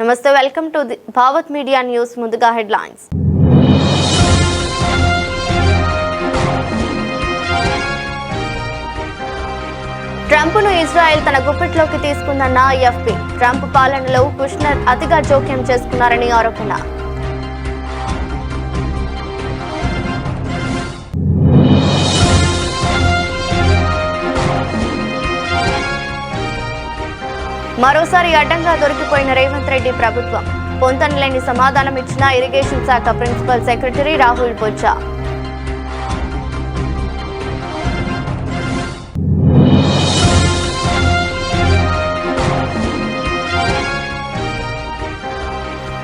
నమస్తే, welcome to the Bhavat media news. ముందుగా headlines. ట్రంప్ను Israel తన గుప్పిట్లోకి తీసుకుందన్న ఎఫ్పీ. ట్రంప్ పాలనలో కుష్నర్ అతిగా జోక్యం చేసుకున్నారని ఆరోపణ. మరోసారి అడ్డంగా దొరికిపోయిన రేవంత్ రెడ్డి ప్రభుత్వం. పొంతనలేని సమాధానం ఇచ్చిన ఇరిగేషన్ శాఖ ప్రిన్సిపల్ సెక్రటరీ రాహుల్ బొజ్జా.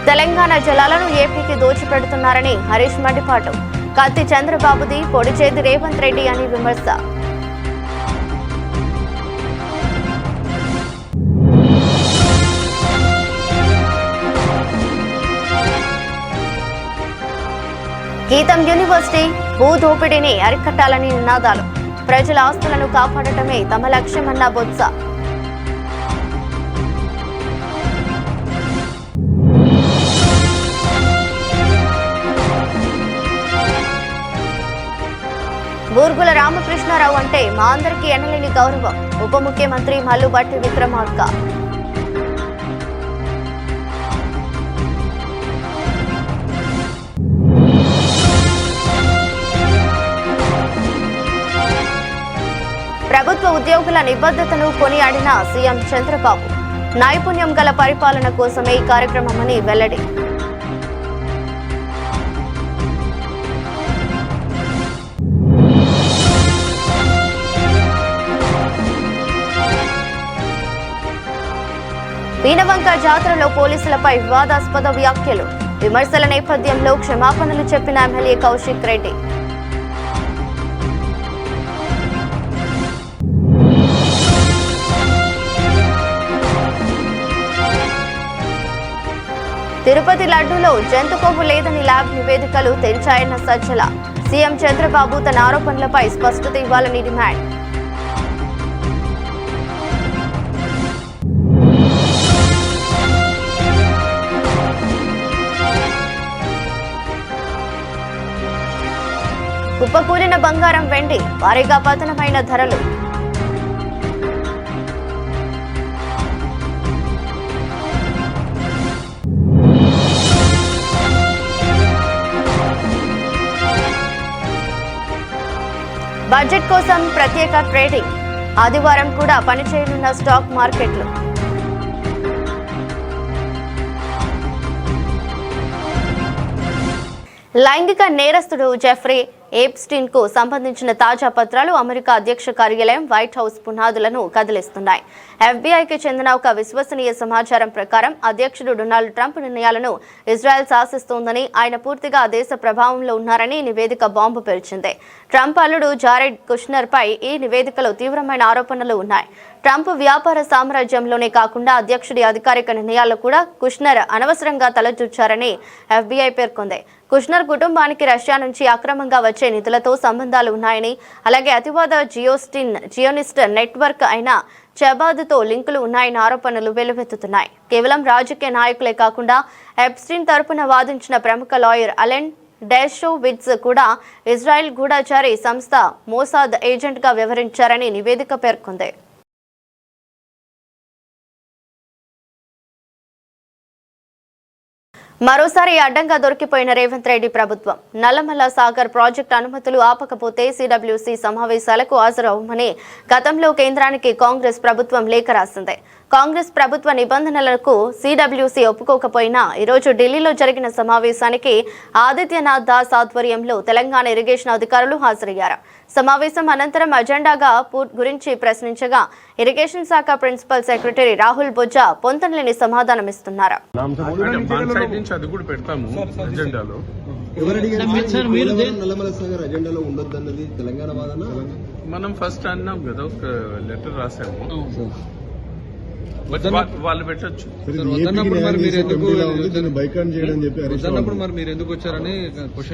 తెలంగాణ జలాలను ఏపీకి దోచిపెడుతున్నారని హరీష్ మండిపాటు. కత్తి చంద్రబాబుది, పొడిచేది రేవంత్ రెడ్డి అని విమర్శ. గీతం యూనివర్సిటీ భూదోపిడీని అరికట్టాలని నినాదాలు. ప్రజల ఆస్తులను కాపాడటమే తమ లక్ష్యమన్న బొత్స. బూర్గుల రామకృష్ణారావు అంటే మా అందరికీ ఎనలేని గౌరవం. ఉప ముఖ్యమంత్రి మల్లుబట్టి విక్రమార్క. ప్రభుత్వ ఉద్యోగుల నిబద్ధతను కొనియాడిన సీఎం చంద్రబాబు. నైపుణ్యం గల పరిపాలన కోసమే ఈ కార్యక్రమమని వెల్లడి. వీణవంక జాతరలో పోలీసులపై వివాదాస్పద వ్యాఖ్యలు. విమర్శల నేపథ్యంలో క్షమాపణలు చెప్పిన ఎమ్మెల్యే కౌశిక్ రెడ్డి. తిరుపతి లడ్డూలో జంతు కొవ్వు లేదని ల్యాబ్ నివేదికలు తెరిచాయన్న సజ్జల. సీఎం చంద్రబాబు తన ఆరోపణలపై స్పష్టత ఇవ్వాలని డిమాండ్. కుప్పకూలిన బంగారం, వెండి భారీగా పతనమైన ధరలు. బడ్జెట్ కోసం ప్రత్యేక ట్రేడింగ్. ఆదివారం కూడా పనిచేయనున్న స్టాక్ మార్కెట్లు. లైంగిక నేరస్తుడు జెఫ్రీ ఎప్స్టీన్ కు సంబంధించిన తాజా పత్రాలు అమెరికా అధ్యక్ష కార్యాలయం వైట్ హౌస్ పునాదులను కదిలిస్తున్నాయి. ఎఫ్బీఐకి చెందిన ఒక విశ్వసనీయ సమాచారం ప్రకారం అధ్యక్షుడు డొనాల్డ్ ట్రంప్ నిర్ణయాలను ఇజ్రాయెల్ శాసిస్తోందని, ఆయన పూర్తిగా దేశ ప్రభావంలో ఉన్నారని నివేదిక బాంబు పేల్చింది. ట్రంప్ అల్లుడు జారెడ్ కుష్నర్ పై ఈ నివేదికలో తీవ్రమైన ఆరోపణలు ఉన్నాయి. ట్రంప్ వ్యాపార సామ్రాజ్యంలోనే కాకుండా అధ్యక్షుడి అధికారిక నిర్ణయాల్లో కూడా కుష్నర్ అనవసరంగా తలదూర్చారని ఎఫ్బీఐ పేర్కొంది. కుష్నర్ కుటుంబానికి రష్యా నుంచి అక్రమంగా వచ్చే నిధులతో సంబంధాలు ఉన్నాయని, అలాగే అతివాద జియోనిస్ట్ నెట్వర్క్ అయిన చబాద్తో లింకులు ఉన్నాయని ఆరోపణలు వెల్లువెత్తుతున్నాయి. కేవలం రాజకీయ నాయకులే కాకుండా ఎప్స్టీన్ తరపున వాదించిన ప్రముఖ లాయర్ అలెన్ డెర్షోవిట్జ్ కూడా ఇజ్రాయెల్ గూఢచారి సంస్థ మోసాద్ ఏజెంట్గా వ్యవహరించారని నివేదిక పేర్కొంది. మరోసారి అడ్డంగా దొరికిపోయిన రేవంత్ రెడ్డి ప్రభుత్వం. నల్లమల్ల సాగర్ ప్రాజెక్టు అనుమతులు ఆపకపోతే సిడబ్ల్యూసీ సమావేశాలకు హాజరవ్వమని గతంలో కేంద్రానికి కాంగ్రెస్ ప్రభుత్వం లేఖ రాసింది. కాంగ్రెస్ ప్రభుత్వ నిబంధనలకు సిడబ్ల్యూసీ ఒప్పుకోకపోయినా ఈరోజు ఢిల్లీలో జరిగిన సమావేశానికి ఆదిత్యనాథ్ దాస్ ఆధ్వర్యంలో తెలంగాణ ఇరిగేషన్ అధికారులు హాజరయ్యారు. సమావేశం అనంతరం అజెండాగా గురించి ప్రశ్నించగా ఇరిగేషన్ శాఖ ప్రిన్సిపల్ సెక్రటరీ రాహుల్ బొజ్జా పొంతనలేని సమాధానమిస్తున్నారు. మనం ఫస్ట్ అన్నాం కదా, ఒక లెటర్ రాసాము. వాళ్ళు పెట్టచ్చు. వద్దన్నప్పుడు మరి మీరు ఎందుకు వచ్చారని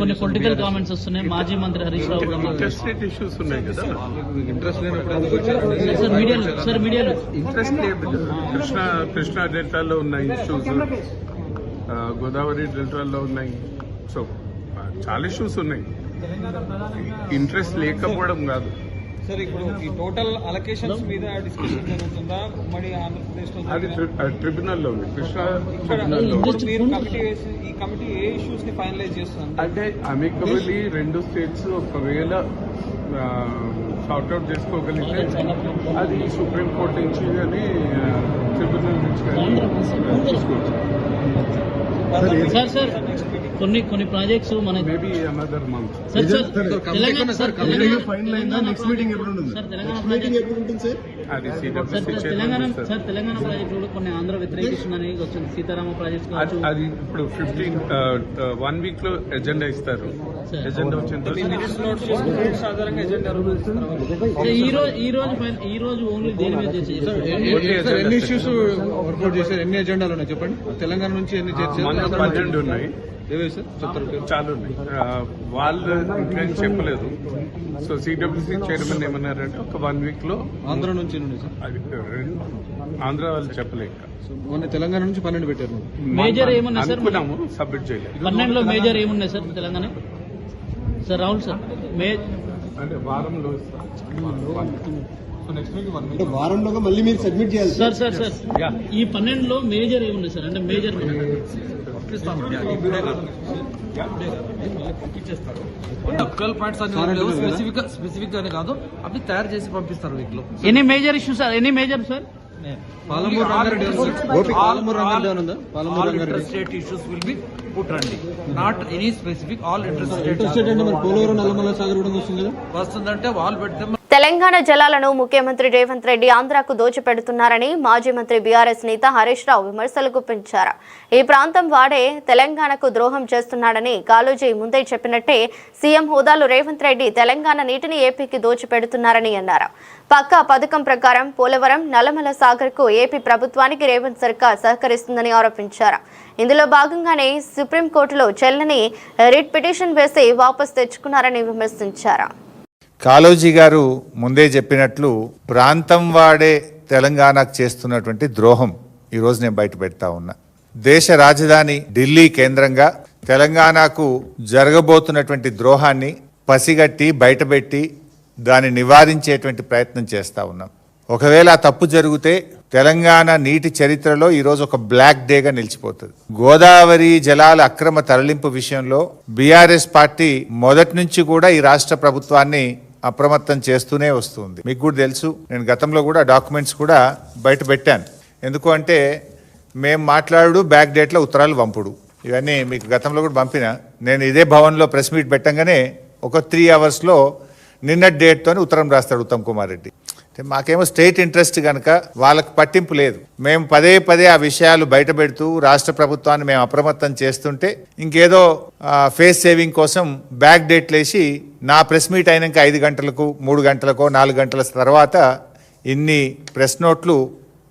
కొన్ని పొలిటికల్ కామెంట్స్ వస్తున్నాయి. మాజీ మంత్రి హరీష్ రావు ఇంట్రెస్టెడ్ ఇష్యూస్ ఉన్నాయి కదా. ఇంట్రెస్ట్ లేనప్పుడు ఎందుకు వచ్చారు? మీడియాలో ఇంట్రెస్ట్ లేదు. కృష్ణా డెల్టాలో ఉన్న ఇష్యూస్, గోదావరి డెల్టాలో ఉన్నాయి. సో చాలా ఇష్యూస్ ఉన్నాయి. ఇంట్రెస్ట్ లేకపోవడం కాదు. సార్ ఇప్పుడు ఈ టోటల్ అలొకేషన్స్ మీద డిస్కషన్ జరుగుతుందా ఉమ్మడి ఆంధ్రప్రదేశ్ లో? అది ట్రిబ్యునల్లో ఉంది. కృష్ణా ట్రిబ్యునల్లో మీరు కమిటీ వేసి ఈ కమిటీ ఏ ఇష్యూస్ ని ఫైనలైజ్ చేస్తుంది? అంటే అమికబుల్లీ రెండు స్టేట్స్ ఒకవేళ సార్ట్అవుట్ చేసుకోగలిగితే అది సుప్రీంకోర్టు నుంచి కానీ ట్రిబ్యునల్ నుంచి కానీ చూసుకోవచ్చు. సార్ కొన్ని ప్రాజెక్ట్స్ మన మేబీ అనదర్ మంత్. తెలంగాణ అది తెలంగాణ ప్రాజెక్టులు కొన్ని ఆంధ్ర వ్యతిరేకిస్తుందని వచ్చింది. సీతారామ ప్రాజెక్ట్ అది ఇప్పుడు 1 వీక్ లో ఎజెండా ఇస్తారు. ఎజెండా వచ్చిన సాధారణంగా ఎజెండా ఈ రోజు ఓన్లీ దేని మీద చేసి ఎన్ని ఇష్యూస్ వర్కౌట్ చేశారు? ఎన్ని ఎజెండాలు ఉన్నాయి చెప్పండి. తెలంగాణ నుంచి ఎన్ని చేశారు? 12 ఉన్నాయి. ఏవే సార్ చెప్తారు? చాలా ఉన్నాయి. వాళ్ళు ఇంకేం చెప్పలేదు. సో సిడబ్ల్యూసీ చైర్మన్ ఏమన్నారంటే ఒక 1 వీక్ లో ఆంధ్ర నుంచి సార్. అది ఆంధ్ర వాళ్ళు చెప్పలేక మొన్న తెలంగాణ నుంచి 12 పెట్టారు. మేజర్ ఏమున్నాయి సార్? అనుకున్నాము, సబ్మిట్ చేయలేదు. 12లో మేజర్ ఏమున్నాయి sir Telangana? Sir Rahul sir అంటే వారంలో వారంలోగా మళ్ళీ మీరు సబ్మిట్ చేయాలి సార్ ఈ 12లో మేజర్ ఏమున్నాయి సార్? అంటే మేజర్ స్పెసిఫిక్ గానే కాదు, అవి తయారు చేసి పంపిస్తారు వీక్ లో. Any major issue sir? Any major sir? Palamuru interstate issues will be put రండి. Not any specific, all interstate. Polavaram Nallamala Sagar కూడా వస్తుంది కదా. వస్తుందంటే వాళ్ళు పెడితే తెలంగాణ జలాలను ముఖ్యమంత్రి రేవంత్ రెడ్డి ఆంధ్రాకు దోచిపెడుతున్నారని మాజీ మంత్రి బీఆర్ఎస్ నేత హరీష్ రావు విమర్శలు గుప్పించారు. ఈ ప్రాంతం వాడే తెలంగాణకు ద్రోహం చేస్తున్నాడని కాళోజీ ముందే చెప్పినట్టే సీఎం హోదాలో రేవంత్ రెడ్డి తెలంగాణ నీటిని ఏపీకి దోచిపెడుతున్నారని అన్నారు. పక్కా పథకం ప్రకారం పోలవరం నల్లమల సాగర్ కు ఏపీ ప్రభుత్వానికి రేవంత్ సర్కార్ సహకరిస్తుందని ఆరోపించారు. ఇందులో భాగంగానే సుప్రీంకోర్టులో చెల్లని రిట్ పిటిషన్ వేసి వాపసు తెచ్చుకున్నారని విమర్శించారు. కాళోజీ గారు ముందే చెప్పినట్లు ప్రాంతం వాడే తెలంగాణకు చేస్తున్నటువంటి ద్రోహం ఈరోజు నేను బయట పెడతా ఉన్నా. దేశ రాజధాని ఢిల్లీ కేంద్రంగా తెలంగాణకు జరగబోతున్నటువంటి ద్రోహాన్ని పసిగట్టి బయటపెట్టి దాన్ని నివారించేటువంటి ప్రయత్నం చేస్తా ఉన్నాం. ఒకవేళ ఆ తప్పు జరిగితే తెలంగాణ నీటి చరిత్రలో ఈరోజు ఒక బ్లాక్ డేగా నిలిచిపోతుంది. గోదావరి జలాల అక్రమ తరలింపు విషయంలో బీఆర్ఎస్ పార్టీ మొదటి నుంచి కూడా ఈ రాష్ట్ర ప్రభుత్వాన్ని అప్రమత్తం చేస్తూనే వస్తుంది. మీకు కూడా తెలుసు, నేను గతంలో కూడా డాక్యుమెంట్స్ కూడా బయట పెట్టాను. ఎందుకు అంటే మేము మాట్లాడు బ్యాక్ డేట్లో ఉత్తరాలు పంపుడు ఇవన్నీ మీకు గతంలో కూడా పంపిన. నేను ఇదే భవన్లో ప్రెస్ మీట్ పెట్టంగానే ఒక 3 అవర్స్లో నిన్నటి డేట్తోనే ఉత్తరం రాస్తాడు ఉత్తమ్ కుమార్ రెడ్డి. మాకేమో స్టేట్ ఇంట్రెస్ట్ కనుక వాళ్ళకు పట్టింపు లేదు. మేము పదే ఆ విషయాలు బయట పెడుతూ రాష్ట్ర ప్రభుత్వాన్ని మేము అప్రమత్తం చేస్తుంటే ఇంకేదో ఫేస్ సేవింగ్ కోసం బ్యాక్ డేట్లు వేసి నా ప్రెస్ మీట్ అయినాక 5 గంటలకు 3 గంటలకో 4 గంటల తర్వాత ఇన్ని ప్రెస్ నోట్లు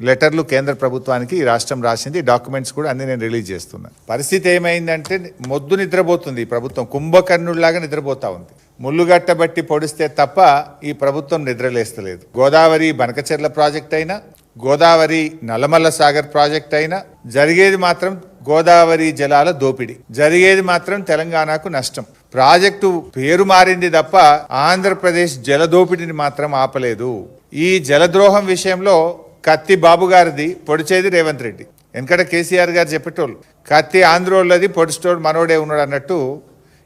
లెటర్లు కేంద్ర ప్రభుత్వానికి ఈ రాష్ట్రం రాసింది. డాక్యుమెంట్స్ కూడా అన్ని నేను రిలీజ్ చేస్తున్నాను. పరిస్థితి ఏమైందంటే మొద్దు నిద్రపోతుంది. ఈ ప్రభుత్వం కుంభకర్ణుడిలాగా నిద్రపోతా ఉంది. ముళ్ళుగట్టబట్టి పొడిస్తే తప్ప ఈ ప్రభుత్వం నిద్రలేస్తలేదు. గోదావరి బనకచెర్ల ప్రాజెక్ట్ అయినా, గోదావరి నల్లమల్ల సాగర్ ప్రాజెక్ట్ అయినా జరిగేది మాత్రం గోదావరి జలాల దోపిడీ, జరిగేది మాత్రం తెలంగాణకు నష్టం. ప్రాజెక్టు పేరు మారింది తప్ప ఆంధ్రప్రదేశ్ జలదోపిడిని మాత్రం ఆపలేదు. ఈ జలద్రోహం విషయంలో కత్తి బాబు గారిది, పొడిచేది రేవంత్ రెడ్డి. వెనకట కేసీఆర్ గారు చెప్పేటోళ్ళు కత్తి ఆంధ్రోళ్ళది, పొడిచేటోడు మనోడే ఉన్నాడు అన్నట్టు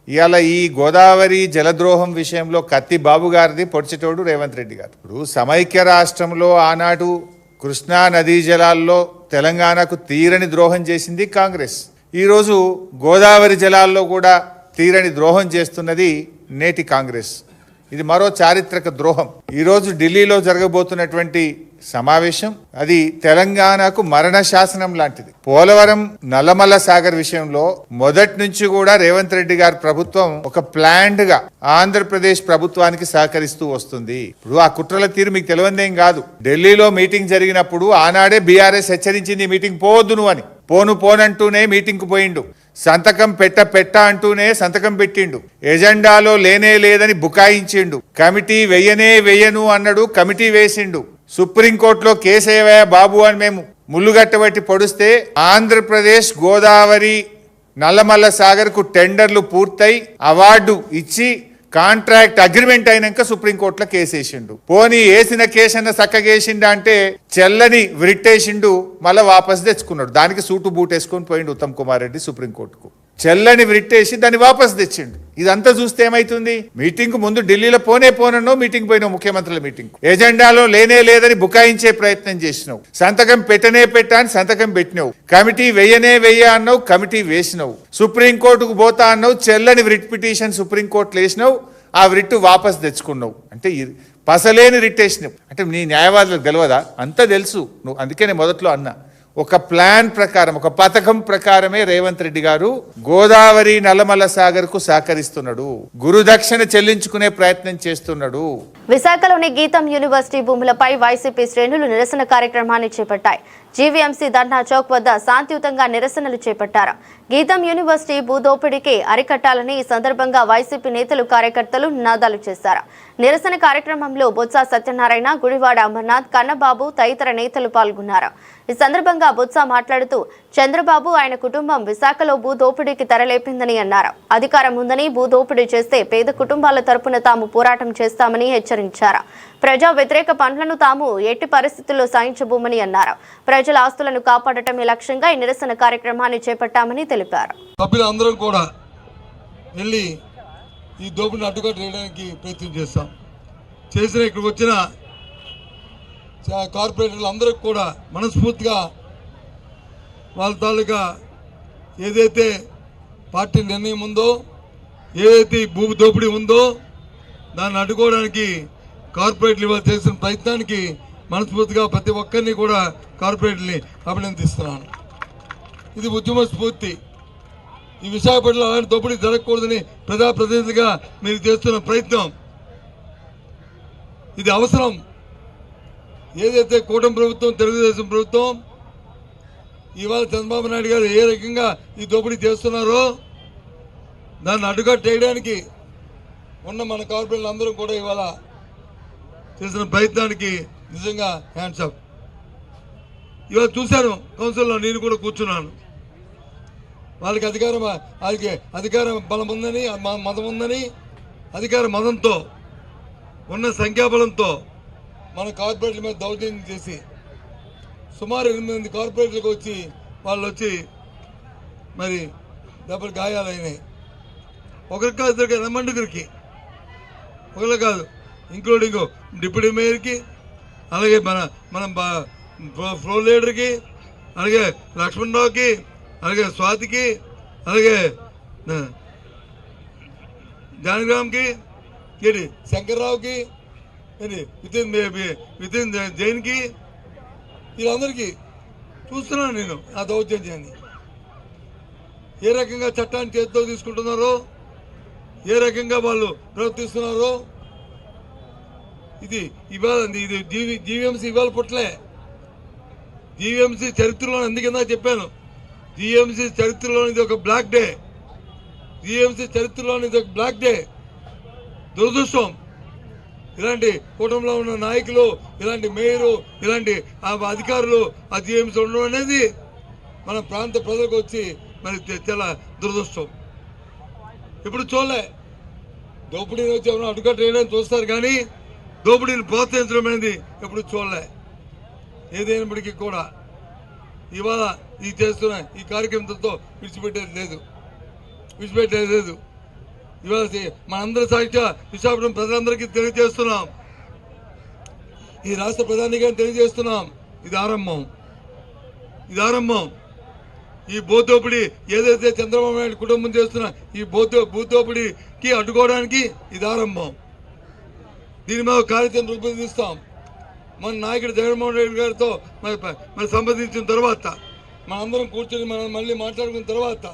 ఇవాళ ఈ గోదావరి జలద్రోహం విషయంలో కత్తి బాబు గారిది, పొడిచేటోడు రేవంత్ రెడ్డి గారు. ఇప్పుడు సమైక్య రాష్ట్రంలో ఆనాడు కృష్ణా నదీ జలాల్లో తెలంగాణకు తీరని ద్రోహం చేసింది కాంగ్రెస్. ఈరోజు గోదావరి జలాల్లో కూడా తీరని ద్రోహం చేస్తున్నది నేటి కాంగ్రెస్. ఇది మరో చారిత్రక ద్రోహం. ఈరోజు ఢిల్లీలో జరగబోతున్నటువంటి సమావేశం అది తెలంగాణకు మరణ శాసనం లాంటిది. పోలవరం నల్లమల్ల సాగర్ విషయంలో మొదటి నుంచి కూడా రేవంత్ రెడ్డి గారి ప్రభుత్వం ఒక ప్లాన్డ్ గా ఆంధ్రప్రదేశ్ ప్రభుత్వానికి సహకరిస్తూ వస్తుంది. ఇప్పుడు ఆ కుట్రల తీరు మీకు తెలియదేం కాదు. ఢిల్లీలో మీటింగ్ జరిగినప్పుడు ఆనాడే బీఆర్ఎస్ హెచ్చరించింది మీటింగ్ పోవద్దును అని. పోనంటూనే మీటింగ్ కు పోయిండు. సంతకం పెట్ట అంటూనే సంతకం పెట్టిండు. ఎజెండాలో లేనే లేదని బుకాయించిండు. కమిటీ వెయ్యను అన్నాడు, కమిటీ వేసిండు. సుప్రీంకోర్టులో కేసేవయ్య బాబు అని మేము ముళ్ళుగట్టబట్టి పొడిస్తే ఆంధ్రప్రదేశ్ గోదావరి నల్లమల్ల సాగర్ కు టెండర్లు పూర్తయి అవార్డు ఇచ్చి కాంట్రాక్ట్ అగ్రిమెంట్ అయినాక సుప్రీంకోర్టులో కేసేసిండు. పోనీ వేసిన కేసన్న చక్కగేసిండు అంటే చెల్లని విరిట్టేసిండు, మళ్ళీ వాపస్ తెచ్చుకున్నాడు. దానికి సూటు బూట్ వేసుకొని పోయిండు ఉత్తమ్ కుమార్ రెడ్డి సుప్రీంకోర్టుకు. చెల్లని విరిట్టేసి దాన్ని వాపస్ తెచ్చిండు. ఇదంతా చూస్తే ఏమైతుంది? మీటింగ్ ముందు ఢిల్లీలో పోనో మీటింగ్ పోయినావు, ముఖ్యమంత్రుల మీటింగ్. ఎజెండాలో లేనే లేదని బుకాయించే ప్రయత్నం చేసినావు. సంతకం పెట్టని సంతకం పెట్టినావు. కమిటీ వెయ్య అన్నావు, కమిటీ వేసినావు. సుప్రీంకోర్టుకు పోతా అన్నావు, చెల్లని రిట్ పిటిషన్ సుప్రీంకోర్టులో వేసినావు, ఆ రిట్ వాపస్ తెచ్చుకున్నావు. అంటే పసలేని రిట్ వేసినావు. అంటే నీ న్యాయవాదులకు తెలియదా? అంతా తెలుసు నువ్వు. అందుకే నేను మొదట్లో అన్నా, ఒక ప్లాన్ ప్రకారం, ఒక పథకం ప్రకారమే రేవంత్ రెడ్డి గారు గోదావరి నల్లమల్ల సాగర్ కు సహకరిస్తున్నాడు. గురుదక్షిణ చెల్లించుకునే ప్రయత్నం చేస్తున్నాడు. విశాఖలోని గీతం యూనివర్సిటీ భూములపై వైసీపీ శ్రేణులు నిరసన కార్యక్రమాన్ని చేపట్టాయి. జీవీఎంసీ ధర్నా చౌక్ వద్ద శాంతియుతంగా నిరసనలు చేపట్టారు. గీతం యూనివర్సిటీ భూదోపిడీకి అరికట్టాలని ఈ సందర్భంగా వైసీపీ నేతలు కార్యకర్తలు నినాదాలు చేశారు. నిరసన కార్యక్రమంలో బొత్స సత్యనారాయణ, గుడివాడ అమర్నాథ్, కన్నబాబు తదితర నేతలు పాల్గొన్నారు. ఈ సందర్భంగా బొత్స మాట్లాడుతూ చంద్రబాబు ఆయన కుటుంబం విశాఖలో భూదోపిడీకి తెరలేపిందని అన్నారు. అధికారం ఉందని భూదోపిడీ చేస్తే పేద కుటుంబాల తరపున తాము పోరాటం చేస్తామని హెచ్చరించారు. ప్రజా వ్యతిరేక పనులను తాము ఎట్టి పరిస్థితుల్లో సహించబోమని అన్నారు. ప్రజల ఆస్తులను కాపాడటమే లక్ష్యంగా ఈ నిరసన కార్యక్రమాన్ని చేపట్టామని తెలిపారు. సభ్యులందరం కూడా వెళ్ళి ఈ దోపిడిని అడ్డుకట్టేయడానికి ప్రయత్నం చేస్తాం. చేసిన ఇక్కడికి వచ్చిన కార్పొరేటర్లు అందరికి కూడా మనస్ఫూర్తిగా వాళ్ళ తాలూకా ఏదైతే పార్టీ నిర్ణయం ఉందో, ఏదైతే భూ దోపిడీ ఉందో దాన్ని అడ్డుకోవడానికి కార్పొరేట్లు ఇవాళ చేసిన ప్రయత్నానికి మనస్ఫూర్తిగా ప్రతి ఒక్కరిని కూడా కార్పొరేట్ని అభినందిస్తున్నాను. ఇది ఉద్యమ స్ఫూర్తి. ఈ విశాఖపట్నంలో అలాంటి దోపిడీ జరగకూడదని ప్రజాప్రతినిధులుగా మీరు చేస్తున్న ప్రయత్నం ఇది అవసరం. ఏదైతే కూటమి ప్రభుత్వం, తెలుగుదేశం ప్రభుత్వం ఇవాళ చంద్రబాబు నాయుడు గారు ఏ రకంగా ఈ దోపిడీ చేస్తున్నారో దాన్ని అడ్డుకట్టేయడానికి ఉన్న మన కార్పొరేట్లు అందరూ కూడా ఇవాళ చేసిన ప్రయత్నానికి నిజంగా హ్యాండ్స్ అప్. ఇవాళ చూశాను కౌన్సిల్లో, నేను కూడా కూర్చున్నాను. వాళ్ళకి అధికార బలం ఉందని, మతం ఉందని, అధికార మతంతో ఉన్న సంఖ్యాబలంతో మన కార్పొరేట్ల మీద దౌర్జన్యం చేసి సుమారు 8 కార్పొరేట్లకు వచ్చి వాళ్ళు వచ్చి మరి దెబ్బలు గాయాలైనాయి. ఒకరికి కాదు, ఇద్దరికి, ఎనమండుగురికి, ఒకరు కాదు, ఇంక్లూడింగ్ డిప్యూటీ మేయర్కి, అలాగే మన ఫ్లోర్ లీడర్కి, అలాగే లక్ష్మణరావుకి, అలాగే స్వాతికి, అలాగే జానగ్రామ్కి, శంకర్రావుకి, వితిన్ జైన్కి, వీళ్ళందరికీ చూస్తున్నాను నేను ఆ దౌర్జన్యాన్ని. ఏ రకంగా చట్టాన్ని చేతితో తీసుకుంటున్నారో, ఏ రకంగా వాళ్ళు ప్రవర్తిస్తున్నారో. ఇది జీవీఎంసీ ఇవాళ పుట్టలే. జీవీఎంసీ చరిత్రలో అందుకన్నా చెప్పాను, జీవీఎంసీ చరిత్రలో ఇది ఒక బ్లాక్ డే. జీవీఎంసీ చరిత్రలో ఇది ఒక బ్లాక్ డే. దురదృష్టం ఇలాంటి కూటమిలో ఉన్న నాయకులు, ఇలాంటి మేయరు, ఇలాంటి అధికారులు ఆ జీవీఎంసీ ఉండడం అనేది మన ప్రాంత ప్రజలకు వచ్చి మరి చాలా దురదృష్టం. ఇప్పుడు చూడలే, దోపిడీని వచ్చి ఎవరైనా అడ్డుకట్టేయడానికి చూస్తారు కానీ దోపిడీని ప్రోత్సహించడం అనేది ఎప్పుడు చూడలే. ఏదైనప్పటికీ కూడా ఇవాళ ఈ చేస్తున్న ఈ కార్యక్రమంతో విడిచిపెట్టేది లేదు. ఇవాళ మనందరి సాక్షిగా విశాఖపట్నం ప్రజలందరికీ తెలియజేస్తున్నాం, ఈ రాష్ట్ర ప్రధానిగా తెలియజేస్తున్నాం, ఇది ఆరంభం. ఈ భూదోపిడీ ఏదైతే చంద్రబాబు నాయుడు కుటుంబం చేస్తున్న ఈ భూదోపిడీకి అడ్డుకోవడానికి ఇది ఆరంభం. దీని మీద కార్యాచరణ రూపొందిస్తాం. మన నాయకుడు జగన్మోహన్ రెడ్డి గారితో మరి సంప్రదించిన తర్వాత మనందరం కూర్చొని మనం మళ్ళీ మాట్లాడుకున్న తర్వాత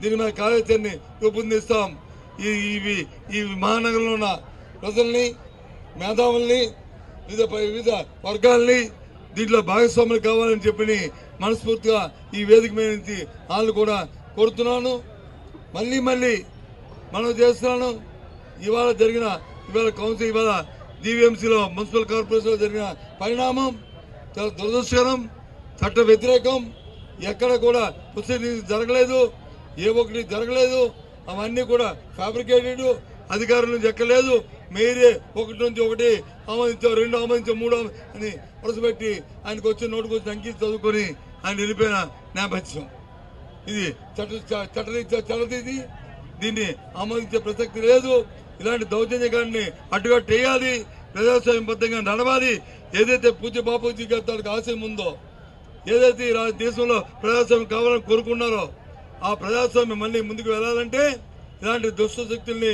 దీని మీద కార్యాచరణని రూపొందిస్తాం. ఈ మహానగరంలో ఉన్న ప్రజల్ని, మేధావుల్ని, వివిధ వర్గాల్ని దీంట్లో భాగస్వాములు కావాలని చెప్పి మనస్ఫూర్తిగా ఈ వేదిక మీద నుంచి వాళ్ళు కూడా కోరుతున్నాను. మళ్ళీ మనం చేస్తున్నాను. ఇవాళ కౌన్సిల్, ఇవాళ జీవీఎంసీలో మున్సిపల్ కార్పొరేషన్లో జరిగిన పరిణామం చాలా దురదృష్టకరం, చట్ట వ్యతిరేకం. ఎక్కడ కూడా ప్రొసీడింగ్స్ జరగలేదు, ఏ ఒకటి జరగలేదు. అవన్నీ కూడా ఫ్యాబ్రికేటెడ్, అధికారుల నుంచి ఎక్కలేదు. మీరే ఒకటి నుంచి ఒకటి ఆమోదించాం, 2 ఆమోదించాం, 3 అని వరుసపెట్టి ఆయనకు వచ్చిన నోటుకు వచ్చి అంకిత చదువుకొని ఆయన వెళ్ళిపోయిన నేపథ్యం. ఇది చట్టరీత్యా చల్లది. దీన్ని ఆమోదించే ప్రసక్తి లేదు. ఇలాంటి దౌర్జన్యకాన్ని అడ్డుకట్టేయాలి, ప్రజాస్వామ్యబద్ధంగా నడవాలి. ఏదైతే పూజ్య బాపూజీ గారి తాలూకు ఆశయం ఉందో, ఏదైతే ఈ దేశంలో ప్రజాస్వామ్యం కావాలని కోరుకున్నారో ఆ ప్రజాస్వామ్యం మళ్ళీ ముందుకు వెళ్లాలంటే ఇలాంటి దుష్ట శక్తుల్ని,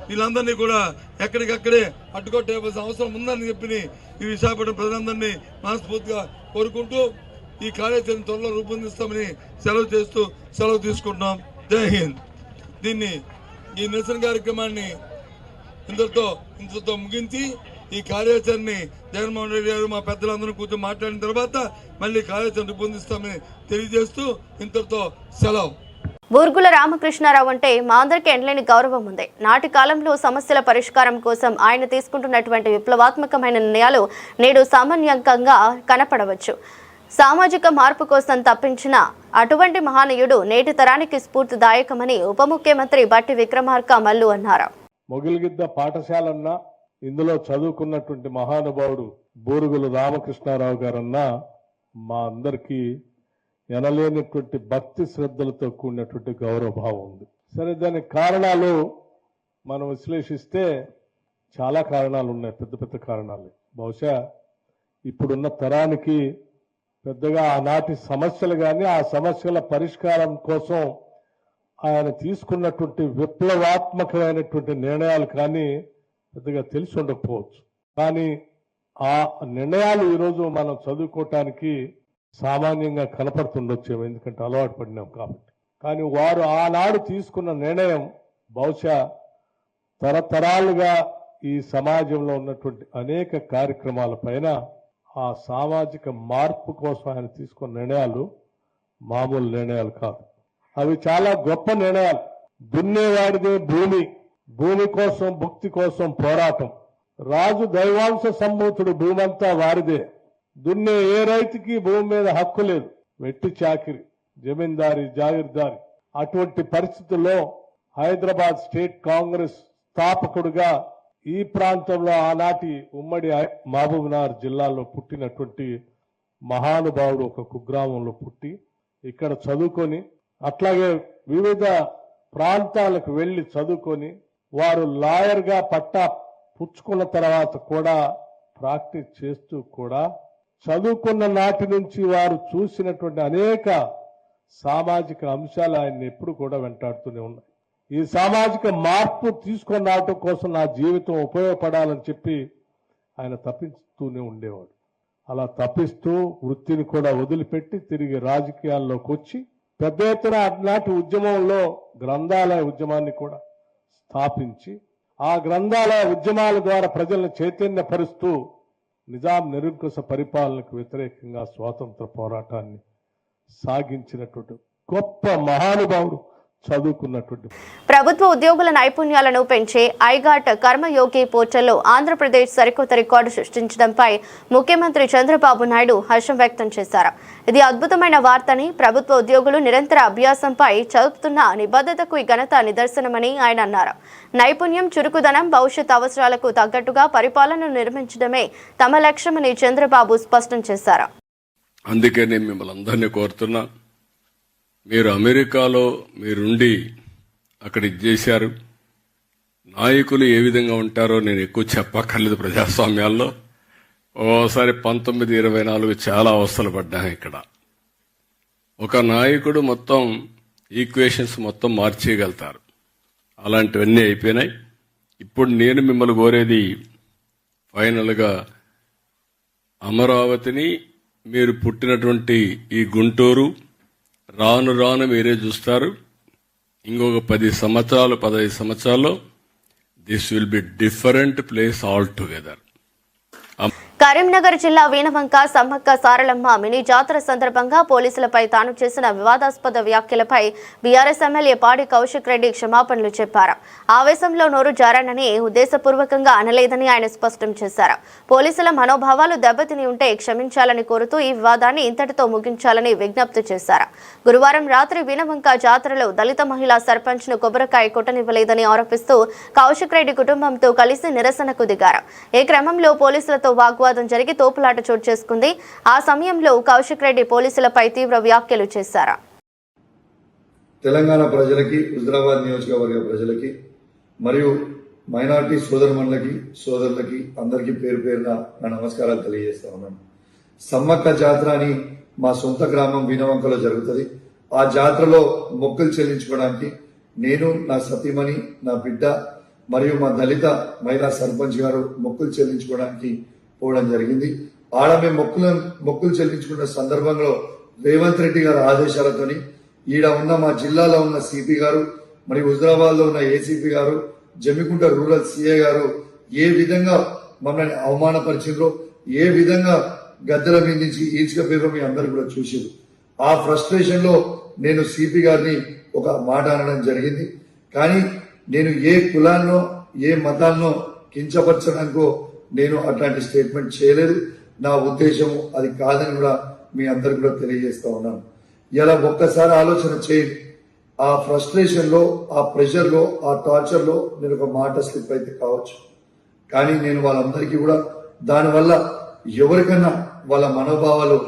వీళ్ళందరినీ కూడా ఎక్కడికక్కడే అడ్డుకొట్టేవలసిన అవసరం ఉందని చెప్పి ఈ విశాఖపట్నం ప్రజలందరినీ మనస్ఫూర్తిగా కోరుకుంటూ ఈ కార్యాచరణ త్వరలో రూపొందిస్తామని సెలవు తీసుకుంటున్నాం. జై హింద్. ఈ నిరసన కార్యక్రమాన్ని ఇంతతో ముగించి ఈ కార్యాచరణని జగన్మోహన్ రెడ్డి గారు మా పెద్దలందరూ కూర్చొని మాట్లాడిన తర్వాత మళ్ళీ కార్యాచరణ రూపొందిస్తామని తెలియజేస్తూ ఇంతటితో సెలవు. బూర్గుల రామకృష్ణారావు అంటే మా అందరికీ ఎనలేని గౌరవం ఉంది. నాటి కాలంలో సమస్యల పరిష్కారం కోసం ఆయన తీసుకుంటున్నటువంటి విప్లవాత్మకమైన నిర్ణయాలు నేడు సామాన్యంగా కనపడవచ్చు. సామాజిక మార్పు కోసం తప్పించిన అటువంటి మహానీయుడు నేటి తరానికి స్ఫూర్తిదాయకమని ఉప ముఖ్యమంత్రి బట్టి విక్రమార్క మల్లు అన్నారు. మొగిలిగిద్ద పాఠశాలన్నా ఇందులో చదువుకున్నటువంటి మహానుభావుడు బూరుగుల రామకృష్ణారావు గారన్నా మా అందరికీ ఎనలేనటువంటి భక్తి శ్రద్ధలతో కూడినటువంటి గౌరవభావం ఉంది. సరే, దానికి కారణాలు మనం విశ్లేషిస్తే చాలా కారణాలు ఉన్నాయి, పెద్ద పెద్ద కారణాలు. బహుశా ఇప్పుడున్న తరానికి పెద్దగా ఆనాటి సమస్యలు కానీ ఆ సమస్యల పరిష్కారం కోసం ఆయన తీసుకున్నటువంటి విప్లవాత్మకమైనటువంటి నిర్ణయాలు కానీ పెద్దగా తెలిసి ఉండకపోవచ్చు. కానీ ఆ నిర్ణయాలు ఈరోజు మనం చదువుకోవటానికి సామాన్యంగా కనపడుతుండొచ్చేమో, ఎందుకంటే అలవాటు పడినాం కాబట్టి. కానీ వారు ఆనాడు తీసుకున్న నిర్ణయం బహుశా తరతరాలుగా ఈ సమాజంలో ఉన్నటువంటి అనేక కార్యక్రమాల పైన ఆ సామాజిక మార్పు కోసం ఆయన తీసుకున్న నిర్ణయాలు మామూలు నిర్ణయాలు కాదు. అవి చాలా గొప్ప నిర్ణయాలు. దున్నేవాడిదే భూమి, భూమి కోసం భుక్తి కోసం పోరాటం, రాజు దైవాంశ సంభూతుడు, భూమి అంతా వారిదే, దున్నే ఏ రైతుకి భూమి మీద హక్కు లేదు, వెట్టి చాకిరి, జమీందారి, జాగీర్దారి. అటువంటి పరిస్థితుల్లో హైదరాబాద్ స్టేట్ కాంగ్రెస్ స్థాపకుడుగా ఈ ప్రాంతంలో ఆనాటి ఉమ్మడి మహబూబ్నగర్ జిల్లాలో పుట్టినటువంటి మహానుభావుడు ఒక కుగ్రామంలో పుట్టి ఇక్కడ చదువుకొని, అట్లాగే వివిధ ప్రాంతాలకు వెళ్లి చదువుకొని వారు లాయర్గా పట్టా పుచ్చుకున్న తర్వాత కూడా ప్రాక్టీస్ చేస్తూ కూడా చదువుకున్న నాటి నుంచి వారు చూసినటువంటి అనేక సామాజిక అంశాలు ఆయన్ని ఎప్పుడు కూడా వెంటాడుతూనే ఉన్నాయి. ఈ సామాజిక మార్పు తీసుకొని రావటం కోసం నా జీవితం ఉపయోగపడాలని చెప్పి ఆయన తప్పిస్తూనే ఉండేవాడు. అలా తప్పిస్తూ వృత్తిని కూడా వదిలిపెట్టి తిరిగి రాజకీయాల్లోకి వచ్చి పెద్ద ఎత్తున అట్లాంటి ఉద్యమంలో గ్రంథాలయ ఉద్యమాన్ని కూడా స్థాపించి ఆ గ్రంథాలయ ఉద్యమాల ద్వారా ప్రజలను చైతన్యపరుస్తూ నిజాం నిరంకుశ పరిపాలనకు వ్యతిరేకంగా స్వాతంత్ర పోరాటాన్ని సాగించినటువంటి గొప్ప మహానుభావుడు, చదువుకున్నటువంటి. ప్రభుత్వ ఉద్యోగుల నైపుణ్యాలను పెంచే ఐగాట్ కర్మయోగి పోర్టల్లో ఆంధ్రప్రదేశ్ సరికొత్త రికార్డు సృష్టించడంపై ముఖ్యమంత్రి చంద్రబాబు నాయుడు హర్షం వ్యక్తం చేశారు. ఇది అద్భుతమైన వార్తని, ప్రభుత్వ ఉద్యోగులు నిరంతర అభ్యాసంపై చదువుతున్న నిబద్ధతకు ఈ ఘనత నిదర్శనమని ఆయన అన్నారు. నైపుణ్యం, చురుకుదనం, భవిష్యత్ అవసరాలకు తగ్గట్టుగా పరిపాలనను నిర్మించడమే తమ లక్ష్యమని చంద్రబాబు స్పష్టం చేశారు. అందుకే నేను మిమ్మల్ని అందరినీ కోరుతున్నా, మీరు అమెరికాలో మీరుండి అక్కడ ఇది చేశారు. నాయకులు ఏ విధంగా ఉంటారో నేను ఎక్కువ చెప్పక్కర్లేదు. ప్రజాస్వామ్యాల్లో ఓసారి 1924 చాలా అవస్థలు పడ్డాను. ఇక్కడ ఒక నాయకుడు మొత్తం ఈక్వేషన్స్ మొత్తం మార్చేయగలుగుతారు. అలాంటివన్నీ అయిపోయినాయి. ఇప్పుడు నేను మిమ్మల్ని కోరేది ఫైనల్గా అమరావతిని మీరు పుట్టినటువంటి ఈ గుంటూరు రాను రాను మీరే చూస్తారు. ఇంకొక 10 సంవత్సరాలు 15 సంవత్సరాల్లో this will be different place all together. Karimnagar జిల్లా వీణవంక సమ్మక్క సారలమ్మ మినీ జాతర సందర్భంగా పోలీసులపై తాను చేసిన వివాదాస్పద వ్యాఖ్యలపై బీఆర్ఎస్ ఎమ్మెల్యే పాడి కౌశిక్ రెడ్డి క్షమాపణలు చెప్పారు. ఆవేశంలో నోరు జారానని ఉద్దేశపూర్వకంగా అనలేదని ఆయన స్పష్టం చేశారు. పోలీసుల మనోభావాలు దెబ్బతిని ఉంటే క్షమించాలని కోరుతూ ఈ వివాదాన్ని ఇంతటితో ముగించాలని విజ్ఞప్తి చేశారు. గురువారం రాత్రి వీణవంక జాతరలో దళిత మహిళా సర్పంచ్ ను కొబ్బరికాయ కొట్టనివ్వలేదని ఆరోపిస్తూ కౌశిక్ రెడ్డి కుటుంబంతో కలిసి నిరసనకు దిగారు. ఈ క్రమంలో పోలీసులతో వాగ్వాదం జరిగి తోపులాట చోటు చేసుకుంది. ఆ సమయంలో కౌశిక్ రెడ్డి పోలీసులపై తీవ్ర వ్యాఖ్యలు చేశారు. తెలంగాణ ప్రజలకి, హుజరాబాద్ నియోజకవర్గ ప్రజలకి మరియు మైనార్టీ సోదరుమణులకి సోదరులకి అందరికీ పేరు పేరున నా నమస్కారాలు తెలియజేస్తా ఉన్నాను. సమ్మక్క జాతర అని మా సొంత గ్రామం వీణవంకలో జరుగుతుంది. ఆ జాతరలో మొక్కులు చెల్లించుకోవడానికి నేను, నా సతీమణి, నా బిడ్డ మరియు మా దళిత మహిళా సర్పంచ్ గారు మొక్కులు చెల్లించుకోవడానికి పోవడం జరిగింది. ఆడ మేము మొక్కులు చెల్లించుకున్న సందర్భంలో రేవంత్ రెడ్డి గారి ఆదేశాలతోని ఈడ ఉన్న మా జిల్లాలో ఉన్న సిపి గారు మరియు హుజరాబాద్ లో ఉన్న ఏసీపీ గారు, జమ్మికుంట రూరల్ సిఐ గారు ఏ విధంగా మమ్మల్ని అవమానపరిచిండ్రో, ఏ విధంగా గద్దెల మీద నుంచి ఈడ్చుకపోయారో మీ అందరు కూడా చూసారు. ఆ ఫ్రస్ట్రేషన్ లో నేను సిపి గారిని ఒక మాట అనడం జరిగింది. కానీ నేను ఏ కులాన్నో ఏ మతాన్నో కించపరచడానికో నేను అట్లాంటి స్టేట్మెంట్ చేయలేదు. నా ఉద్దేశము అది కాదని కూడా మీ అందరికి కూడా తెలియజేస్తా ఉన్నాను. ఇలా ఒక్కసారి ఆలోచన చేయండి. ఆ ఫ్రస్ట్రేషన్ లో, ఆ ప్రెషర్ లో, ఆ టార్చర్ లో నేను ఒక మాట స్లిప్ అయితే కావచ్చు. కానీ నేను వాళ్ళందరికీ కూడా దానివల్ల ఎవరికైనా వాళ్ళ మనోభావాలు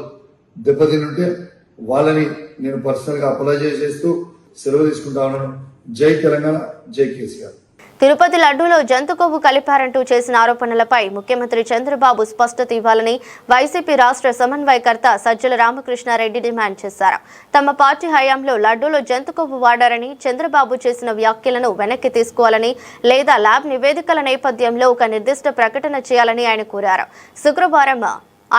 దెబ్బతినుంటే వాళ్ళని నేను పర్సనల్ గా అపాలజైజ్ చేస్తూ సెలవు తీసుకుంటా ఉన్నాను. జై తెలంగాణ, జై కేసీఆర్. తిరుపతి లడ్డూలో జంతు కొవ్వు కలిపారంటూ చేసిన ఆరోపణలపై ముఖ్యమంత్రి చంద్రబాబు స్పష్టత ఇవ్వాలని వైసీపీ రాష్ట్ర సమన్వయకర్త సజ్జల రామకృష్ణారెడ్డి డిమాండ్ చేశారు. తమ పార్టీ హయాంలో లడ్డూలో జంతు కొవ్వు వాడారని, చంద్రబాబు చేసిన వ్యాఖ్యలను వెనక్కి తీసుకోవాలని లేదా ల్యాబ్ నివేదికల నేపథ్యంలో ఒక నిర్దిష్ట ప్రకటన చేయాలని ఆయన కోరారు. శుక్రవారం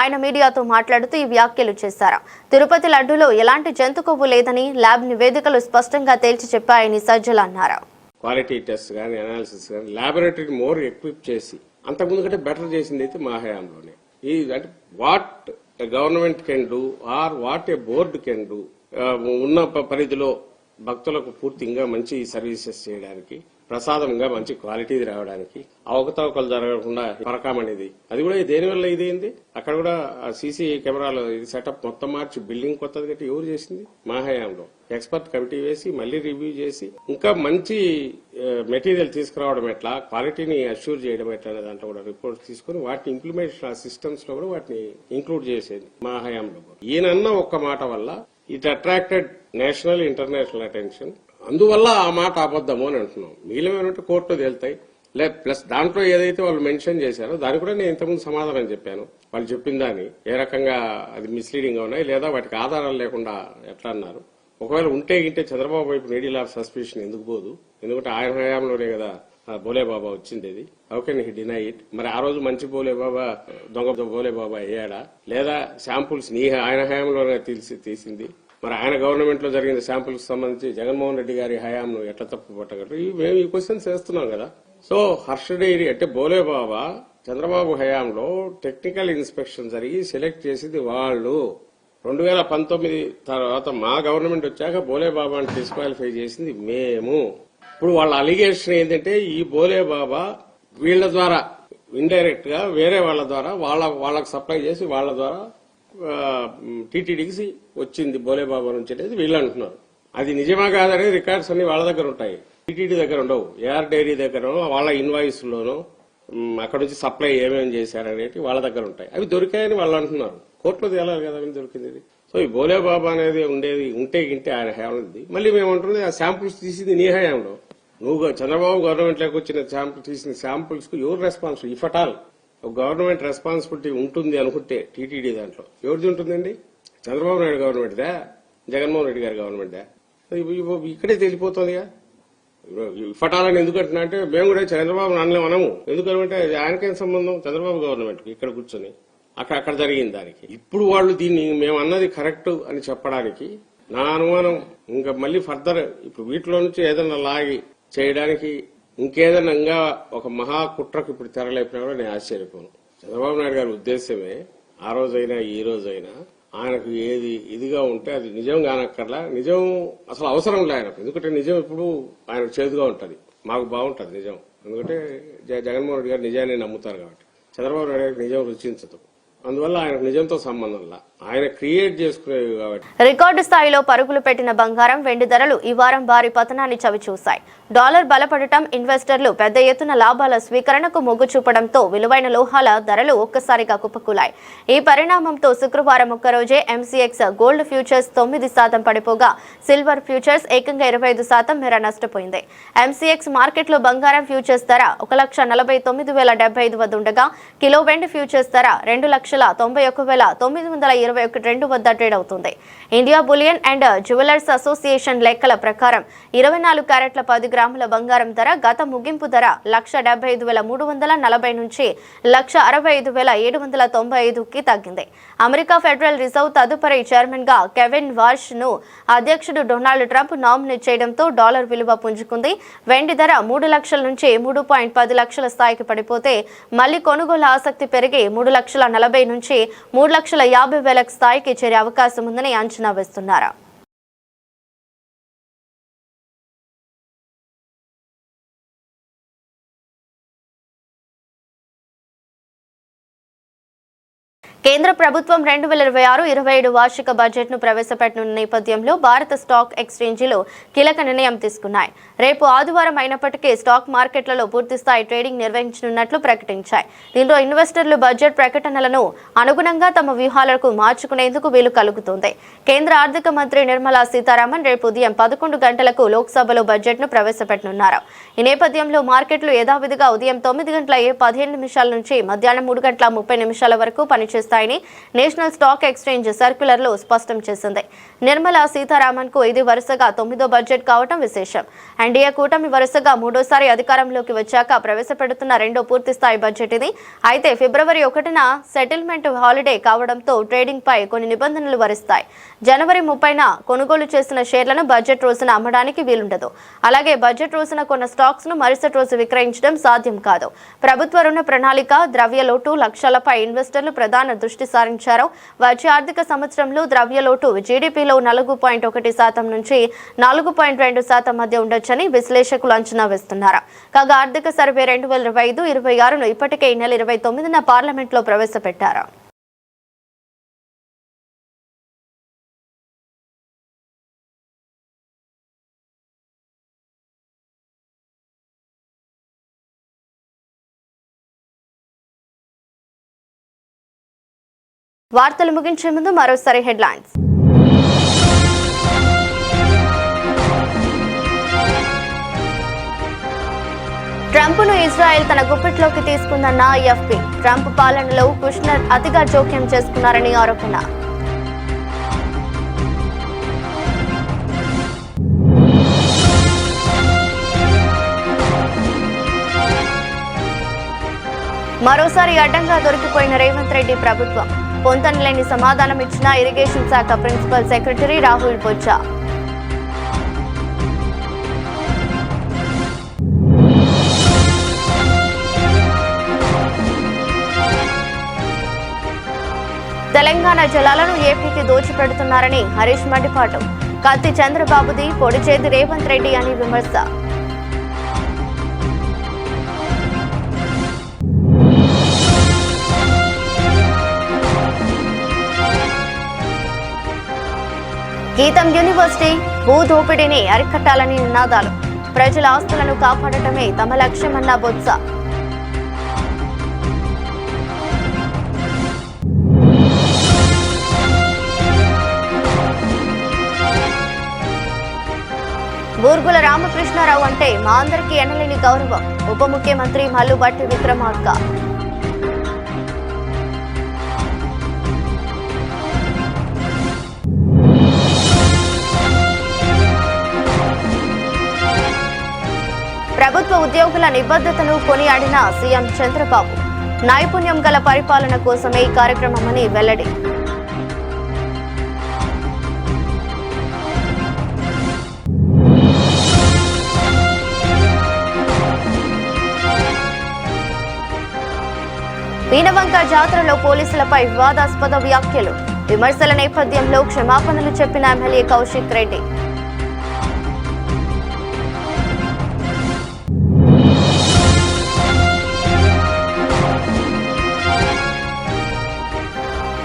ఆయన మీడియాతో మాట్లాడుతూ ఈ వ్యాఖ్యలు చేశారు. తిరుపతి లడ్డూలో ఎలాంటి జంతు కొవ్వు లేదని ల్యాబ్ నివేదికలు స్పష్టంగా తేల్చి చెప్పాయని సజ్జల అన్నారు. క్వాలిటీ టెస్ట్ కానీ అనాలిసిస్ కానీ ల్యాబొరేటరీని మోర్ ఎక్విప్ చేసి అంతకుముందు కంటే బెటర్ చేసింది అయితే మా హయాంలోనే. ఈ అంటే what a government can do or what a board can do, ఉన్న పరిధిలో భక్తులకు పూర్తిగా మంచి సర్వీసెస్ చేయడానికి, ప్రసాదంగా మంచి క్వాలిటీ రావడానికి, అవకతవకలు జరగకుండా పరకామనేది అది కూడా దేనివల్ల ఇదేంది. అక్కడ కూడా సీసీ కెమెరాలు ఇది సెటప్ మొత్తం మార్చి బిల్డింగ్ కొత్తది కట్టి ఎవరు చేసింది? మా హయాంలో ఎక్స్పర్ట్ కమిటీ వేసి మళ్లీ రివ్యూ చేసి ఇంకా మంచి మెటీరియల్ తీసుకురావడం ఎట్లా, క్వాలిటీని అష్యూర్ చేయడం ఎట్లా అనే దాంట్లో కూడా రిపోర్ట్స్ తీసుకుని వాటిని ఇంప్లిమెంటేషన్ సిస్టమ్స్ లో కూడా వాటిని ఇంక్లూడ్ చేసేది మా హయాంలో. ఈయనన్న ఒక్క మాట వల్ల it attracted national international attention. అందువల్ల ఆ మాట అబద్దము అని అంటున్నాం. మిగిలినటువంటి కోర్టులో తేలుతాయి. ప్లస్ దాంట్లో ఏదైతే వాళ్ళు మెన్షన్ చేశారో దానికి కూడా నేను ఇంతకుముందు సమాధానం చెప్పాను. వాళ్ళు చెప్పిన దాన్ని ఏ రకంగా అది మిస్లీడింగ్ గా ఉన్నాయి లేదా వాటికి ఆధారాలు లేకుండా ఎట్లా అన్నారు. ఒకవేళ ఉంటే గింటే చంద్రబాబు వైపు నీడిల్ ఆఫ్ సస్పిషన్ ఎందుకు పోదు? ఎందుకంటే ఆయన హయాంలోనే కదా బోలేబాబా వచ్చింది. అది how can he deny it? మరి ఆ రోజు మంచి బోలేబాబా దొంగ బోలేబాబా అయ్యాడా? లేదా శాంపుల్స్ ఆయన హయాంలోనే తీసింది? మరి ఆయన గవర్నమెంట్ లో జరిగిన శాంపుల్స్ సంబంధించి జగన్మోహన్ రెడ్డి గారి హయాంను ఎట్లా తప్పు పట్టగలరు? మేము ఈ క్వశ్చన్స్ వేస్తున్నాం కదా. సో హర్ష డైరీ అంటే బోలేబాబా చంద్రబాబు హయాంలో టెక్నికల్ ఇన్స్పెక్షన్ జరిగి సెలెక్ట్ చేసింది వాళ్ళు. 2019 తర్వాత మా గవర్నమెంట్ వచ్చాక బోలేబాబాని డిస్క్వాలిఫై చేసింది మేము. ఇప్పుడు వాళ్ళ అలిగేషన్ ఏంటంటే ఈ బోలేబాబా వీళ్ల ద్వారా ఇండైరెక్ట్ గా వేరే వాళ్ళ ద్వారా వాళ్ళకు సప్లై చేసి వాళ్ళ ద్వారా టీటీడీకి వచ్చింది బోలేబాబా నుంచి అనేది వీళ్ళు అంటున్నారు. అది నిజమా కాదనేది రికార్డ్స్ అన్ని వాళ్ళ దగ్గర ఉంటాయి, టీటీడీ దగ్గర ఉండవు. ఏఆర్ డైరీ దగ్గర వాళ్ళ ఇన్వాయిస్ లోనూ అక్కడ నుంచి సప్లై ఏమేమి చేశారనేది వాళ్ళ దగ్గర ఉంటాయి. అవి దొరికాయని వాళ్ళు అంటున్నారు. కోర్టులో తేలాలి కదా అవి దొరికింది. సో ఈ బోలేబాబా అనేది ఉండేది ఉంటే గింటే ఆయన హయాంలో. మళ్ళీ మేము అంటున్నది ఆ శాంపుల్స్ తీసింది నీ హయాంలో. నువ్వు చంద్రబాబు గవర్నమెంట్ లోకి వచ్చిన తీసిన శాంపుల్స్ కు ఎవరు రెస్పాన్సిబుల్? ఇఫ్ అట్ ఆల్ ఒక గవర్నమెంట్ రెస్పాన్సిబిలిటీ ఉంటుంది అనుకుంటే టీటీడీ దాంట్లో ఎవరిది ఉంటుందండి? చంద్రబాబు నాయుడు గవర్నమెంట్దా, జగన్మోహన్ రెడ్డి గారి గవర్నమెంట్దా? ఇక్కడే తెలిసిపోతుందిగా. ఇఫటాలని ఎందుకు అంటున్నా అంటే మేము కూడా చంద్రబాబు అనలేము అనము. ఎందుకంటే ఆయనకేం సంబంధం చంద్రబాబు గవర్నమెంట్ కి ఇక్కడ కూర్చొని అక్కడ జరిగింది దానికి. ఇప్పుడు వాళ్ళు దీన్ని మేము అన్నది కరెక్ట్ అని చెప్పడానికి నా అనుమానం ఇంకా మళ్ళీ ఫర్దర్ ఇప్పుడు వీటిలో నుంచి ఏదైనా లాగి చేయడానికి ఇంకేదైనా ఇంకా ఒక మహా కుట్రకు ఇప్పుడు తెరలేపినా కూడా నేను ఆశ్చర్యపోను. చంద్రబాబు నాయుడు గారి ఉద్దేశమే ఆ రోజైనా ఈ రోజైనా ఆయనకు ఏది ఇదిగా ఉంటే అది నిజం కానక్కర్లా, నిజం అసలు అవసరం లే ఆయనకు. ఎందుకంటే నిజం ఇప్పుడు ఆయనకు చేదుగా ఉంటుంది, మాకు బాగుంటుంది నిజం. ఎందుకంటే జగన్మోహన్ రెడ్డి గారు నిజాన్ని నమ్ముతారు కాబట్టి. చంద్రబాబు నాయుడు గారికి నిజం రుచించదు, అందువల్ల ఆయనకు నిజంతో సంబంధంలా ఆయన క్రియేట్ చేసుకునేవి కాబట్టి. రికార్డు స్థాయిలో పరుగులు పెట్టిన బంగారం, వెండి ధరలు ఈ వారం భారీ పతనాన్ని చవిచూశాయి. డాలర్ బలపడటం, ఇన్వెస్టర్లు పెద్ద ఎత్తున లాభాల స్వీకరణకు మొగ్గు చూపడంతో విలువైన లోహాల ధరలు ఒక్కసారిగా కుప్పకూలాయి. ఈ పరిణామంతో శుక్రవారం ఒక్కరోజే ఎంసీఎక్స్ గోల్డ్ ఫ్యూచర్స్ 9% పడిపోగా సిల్వర్ ఫ్యూచర్స్ ఏకంగా 25% మేర నష్టపోయింది. ఎంసీఎక్స్ మార్కెట్లో బంగారం ఫ్యూచర్స్ ధర 1,49,075 వద్ద ఉండగా కిలో వెండి ఫ్యూచర్స్ ధర 2,91,921 వద్ద ట్రేడ్ అవుతుంది. India bullion and jewellers association లెక్కల ప్రకారం 24 క్యారెట్ల 10 గ్రాముల బంగారం ధర గత ముగింపు ధర 1,75,340 నుంచి 1,65,795కి తగ్గింది. అమెరికా ఫెడరల్ రిజర్వ్ తదుపరి చైర్మన్ గా కెవిన్ వార్ష్ ను అధ్యక్షుడు డొనాల్డ్ ట్రంప్ నామినేట్ చేయడంతో డాలర్ విలువ పుంజుకుంది. వెండి ధర 3 లక్షల నుంచి 3.10 లక్షల స్థాయికి పడిపోతే మళ్లీ కొనుగోలు ఆసక్తి పెరిగి 3,40,000 నుంచి 3,50,000 స్థాయికి చేరే అవకాశం ఉందని అంచనా వేస్తున్నారు. కేంద్ర ప్రభుత్వం 2026-27 వార్షిక బడ్జెట్ ను ప్రవేశపెట్టనున్న నేపథ్యంలో భారత స్టాక్ ఎక్స్చేంజీలు కీలక నిర్ణయం తీసుకున్నాయి. రేపు ఆదివారం అయినప్పటికీ స్టాక్ మార్కెట్లలో పూర్తిస్థాయి ట్రేడింగ్ నిర్వహించనున్నట్లు ప్రకటించాయి. దీంతో ఇన్వెస్టర్లు బడ్జెట్ ప్రకటనలను అనుగుణంగా తమ వ్యూహాలకు మార్చుకునేందుకు వీలు కలుగుతుంది. కేంద్ర ఆర్థిక మంత్రి నిర్మలా సీతారామన్ రేపు ఉదయం 11 గంటలకు లోక్సభలో బడ్జెట్ ను ప్రవేశపెట్టనున్నారు. ఈ నేపథ్యంలో మార్కెట్లు యథావిధిగా ఉదయం 9:15 నుంచి మధ్యాహ్నం 3:30 వరకు పనిచేస్తాయి. నేషనల్ స్టాక్ ఎక్స్చేంజ్ సర్క్యులర్ లో స్పష్టం చేసింది. నిర్మలా సీతారామన్ కు ఇది వరుసగా 9వ బడ్జెట్ కావడం విశేషం. ఎన్డీఏ కూటమి వరుసగా 3వ అధికారంలోకి వచ్చాక ప్రవేశపెడుతున్న రెండో పూర్తిస్థాయి బడ్జెట్ ఇది. అయితే ఫిబ్రవరి 1న సెటిల్మెంట్ హాలిడే కావడంతో ట్రేడింగ్ పై కొన్ని నిబంధనలు వరిస్తాయి. జనవరి 30న కొనుగోలు చేసిన షేర్లను బడ్జెట్ రోజున అమ్మడానికి వీలుండదు. అలాగే బడ్జెట్ రోజున కొన్న స్టాక్స్ ను మరుసటి రోజు విక్రయించడం సాధ్యం కాదు. ప్రభుత్వ రుణ ప్రణాళిక, ద్రవ్యలోటు లక్ష్యాలపై ఇన్వెస్టర్లు ప్రధాన దృష్టి సారించారు. వచ్చే ఆర్థిక సంవత్సరంలో ద్రవ్యలోటు జీడీపీలో 4.1% నుంచి 4.2% మధ్య ఉండొచ్చని విశ్లేషకులు అంచనా వేస్తున్నారు. కాగా ఆర్థిక సర్వే 2025-26ను ఇప్పటికే ఈ నెల 29న పార్లమెంట్లో ప్రవేశపెట్టారు. వార్తలు ముగించే ముందు మరోసారి హెడ్లైన్స్. ట్రంప్ను ఇజ్రాయెల్ తన గుప్పిట్లోకి తీసుకుందన్న ఎఫ్పీ. ట్రంప్ పాలనలో కుష్నర్ అతిగా జోక్యం చేసుకున్నారని ఆరోపణ. మరోసారి అడ్డంగా దొరికిపోయిన రేవంత్ రెడ్డి ప్రభుత్వం. పొంతనలేని సమాధానం ఇచ్చిన ఇరిగేషన్ శాఖ ప్రిన్సిపల్ సెక్రటరీ రాహుల్ బొజ్జా. తెలంగాణ జలాలను ఏపీకి దోచిపెడుతున్నారని హరీష్ మండిపాటు. కత్తి చంద్రబాబుది, పొడి చేతి రేవంత్ రెడ్డి అని విమర్శ. గీతం యూనివర్సిటీ భూదోపిడీని అరికట్టాలని నినాదాలు. ప్రజల ఆస్తులను కాపాడటమే తమ లక్ష్యమన్న బొత్స. బూర్గుల రామకృష్ణారావు అంటే మా అందరికీ ఎనలేని గౌరవం. ఉప ముఖ్యమంత్రి మల్లుబట్టి విక్రమార్క. ఉద్యోగుల నిబద్ధతను కొనియాడిన సీఎం చంద్రబాబు. నైపుణ్యం గల పరిపాలన కోసమే ఈ కార్యక్రమమని వెల్లడి. వీణవంక జాతరలో పోలీసులపై వివాదాస్పద వ్యాఖ్యలు. విమర్శల నేపథ్యంలో క్షమాపణలు చెప్పిన ఎమ్మెల్యే కౌశిక్ రెడ్డి.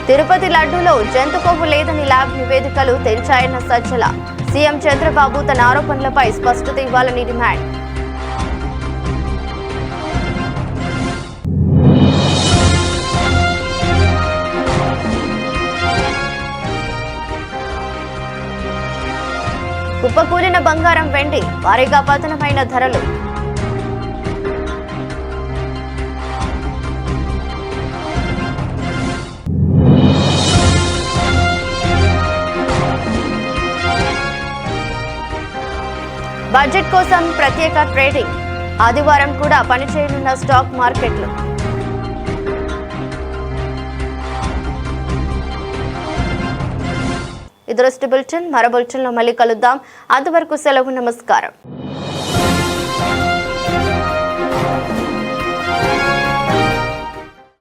తిరుపతి లడ్డూలో జంతు కొవ్వు లేదని ల్యాబ్ నివేదికలు తెరిచాయన్న సజ్జల. సీఎం చంద్రబాబు తన ఆరోపణలపై స్పష్టత ఇవ్వాలని డిమాండ్. కుప్పకూలిన బంగారం వెండి భారీగా పతనమైన ధరలు. బడ్జెట్ కోసం ప్రత్యేక ట్రేడింగ్. ఆదివారం కూడా పనిచేయనున్న స్టాక్ మార్కెట్లు. ఇది దృష్టి బులెటిన్. మరో బులెటిన్లో మళ్ళీ కలుద్దాం. అంతవరకు సెలవు. నమస్కారం.